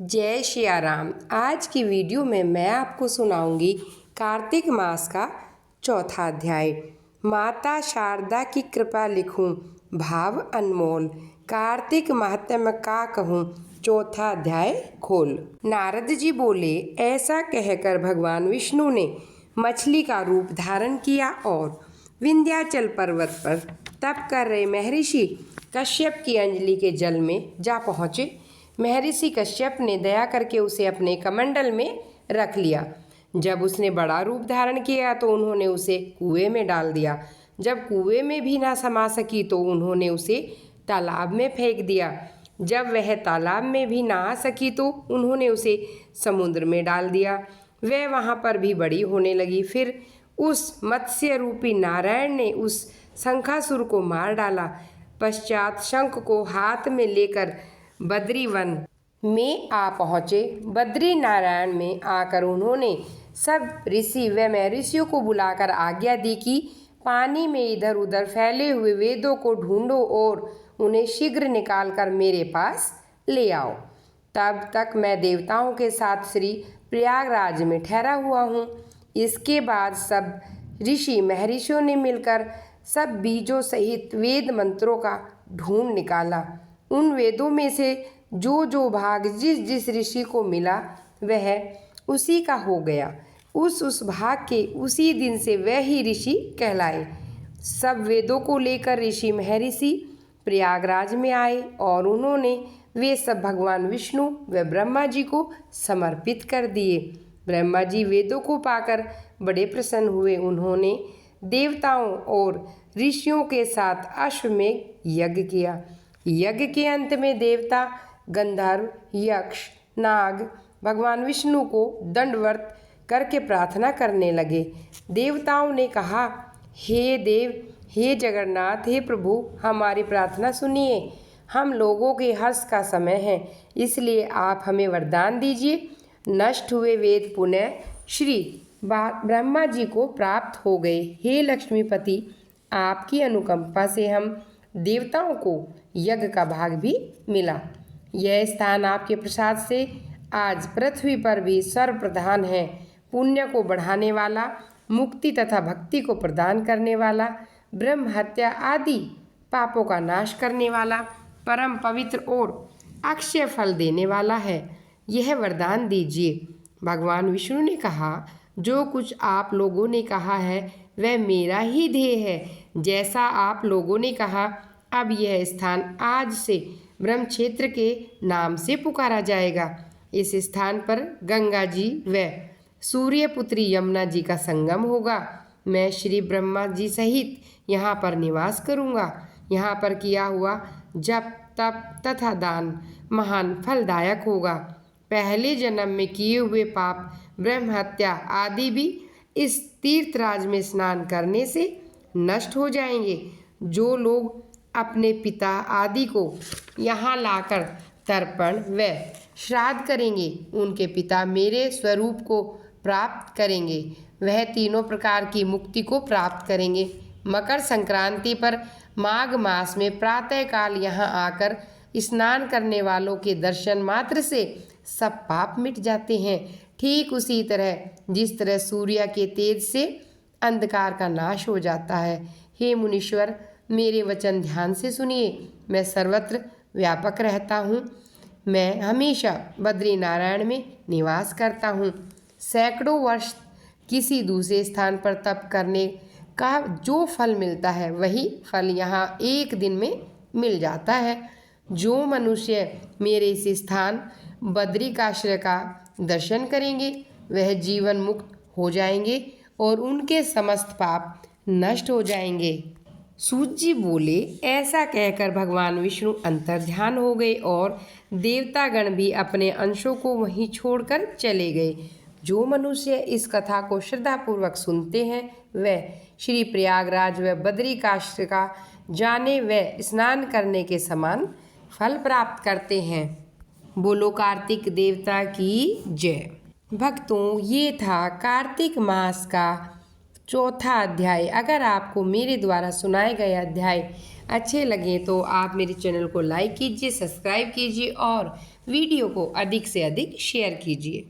जय सिया राम। आज की वीडियो में मैं आपको सुनाऊंगी कार्तिक मास का चौथा अध्याय। माता शारदा की कृपा लिखूं भाव अनमोल, कार्तिक महात्म्य का कहूँ चौथा अध्याय खोल। नारद जी बोले, ऐसा कहकर भगवान विष्णु ने मछली का रूप धारण किया और विंध्याचल पर्वत पर तप कर रहे महर्षि कश्यप की अंजलि के जल में जा पहुँचे। महर्षि कश्यप ने दया करके उसे अपने कमंडल में रख लिया। जब उसने बड़ा रूप धारण किया तो उन्होंने उसे कुएं में डाल दिया। जब कुएं में भी ना समा सकी तो उन्होंने उसे तालाब में फेंक दिया। जब वह तालाब में भी ना आ सकी तो उन्होंने उसे समुद्र में डाल दिया। वह वहाँ पर भी बड़ी होने लगी। फिर उस मत्स्य रूपी नारायण ने उस शंखासुर को मार डाला। पश्चात शंख को हाथ में लेकर बद्रीवन में आ पहुँचे। बद्री नारायण में आकर उन्होंने सब ऋषि व महर्षियों को बुलाकर आज्ञा दी कि पानी में इधर उधर फैले हुए वेदों को ढूंढो और उन्हें शीघ्र निकालकर मेरे पास ले आओ। तब तक मैं देवताओं के साथ श्री प्रयागराज में ठहरा हुआ हूँ। इसके बाद सब ऋषि महर्षियों ने मिलकर सब बीजों सहित वेद मंत्रों का ढूंढ निकाला। उन वेदों में से जो भाग जिस जिस ऋषि को मिला वह उसी का हो गया। उस भाग के उसी दिन से वह ही ऋषि कहलाए। सब वेदों को लेकर ऋषि महर्षि प्रयागराज में आए और उन्होंने वे सब भगवान विष्णु व ब्रह्मा जी को समर्पित कर दिए। ब्रह्मा जी वेदों को पाकर बड़े प्रसन्न हुए। उन्होंने देवताओं और ऋषियों के साथ अश्वमेघ यज्ञ किया। यज्ञ के अंत में देवता, गंधर्व, यक्ष, नाग भगवान विष्णु को दंडवत करके प्रार्थना करने लगे। देवताओं ने कहा, हे देव, हे जगन्नाथ, हे प्रभु, हमारी प्रार्थना सुनिए। हम लोगों के हर्ष का समय है, इसलिए आप हमें वरदान दीजिए। नष्ट हुए वेद पुनः श्री ब्रह्मा जी को प्राप्त हो गए। हे लक्ष्मीपति, आपकी अनुकंपा से हम देवताओं को यज्ञ का भाग भी मिला। यह स्थान आपके प्रसाद से आज पृथ्वी पर भी सर्वप्रधान है। पुण्य को बढ़ाने वाला, मुक्ति तथा भक्ति को प्रदान करने वाला, ब्रह्म हत्या आदि पापों का नाश करने वाला, परम पवित्र और अक्षय फल देने वाला है। यह वरदान दीजिए। भगवान विष्णु ने कहा, जो कुछ आप लोगों ने कहा है वह मेरा ही ध्येय है। जैसा आप लोगों ने कहा, अब यह स्थान आज से ब्रह्म क्षेत्र के नाम से पुकारा जाएगा। इस स्थान पर गंगा जी व सूर्यपुत्री यमुना जी का संगम होगा। मैं श्री ब्रह्मा जी सहित यहाँ पर निवास करूँगा। यहाँ पर किया हुआ जप, तप तथा दान महान फलदायक होगा। पहले जन्म में किए हुए पाप, ब्रह्म हत्या आदि भी इस तीर्थराज में स्नान करने से नष्ट हो जाएंगे। जो लोग अपने पिता आदि को यहाँ लाकर तर्पण व श्राद्ध करेंगे, उनके पिता मेरे स्वरूप को प्राप्त करेंगे। वह तीनों प्रकार की मुक्ति को प्राप्त करेंगे। मकर संक्रांति पर माघ मास में प्रातःकाल यहाँ आकर स्नान करने वालों के दर्शन मात्र से सब पाप मिट जाते हैं। ठीक उसी तरह जिस तरह सूर्य के तेज से अंधकार का नाश हो जाता है। हे मुनीश्वर, मेरे वचन ध्यान से सुनिए। मैं सर्वत्र व्यापक रहता हूँ। मैं हमेशा बद्री नारायण में निवास करता हूँ। सैकड़ों वर्ष किसी दूसरे स्थान पर तप करने का जो फल मिलता है वही फल यहाँ एक दिन में मिल जाता है। जो मनुष्य मेरे इस स्थान बद्रिकाश्रय का दर्शन करेंगे वह जीवन मुक्त हो जाएंगे और उनके समस्त पाप नष्ट हो जाएंगे। सूत जी बोले, ऐसा कहकर भगवान विष्णु अंतर्ध्यान हो गए और देवतागण भी अपने अंशों को वहीं छोड़कर चले गए। जो मनुष्य इस कथा को श्रद्धापूर्वक सुनते हैं वह श्री प्रयागराज व बद्रिकाश्रय का जाने व स्नान करने के समान फल प्राप्त करते हैं। बोलो कार्तिक देवता की जय। भक्तों, ये था कार्तिक मास का चौथा अध्याय। अगर आपको मेरे द्वारा सुनाए गए अध्याय अच्छे लगे तो आप मेरे चैनल को लाइक कीजिए, सब्सक्राइब कीजिए और वीडियो को अधिक से अधिक शेयर कीजिए।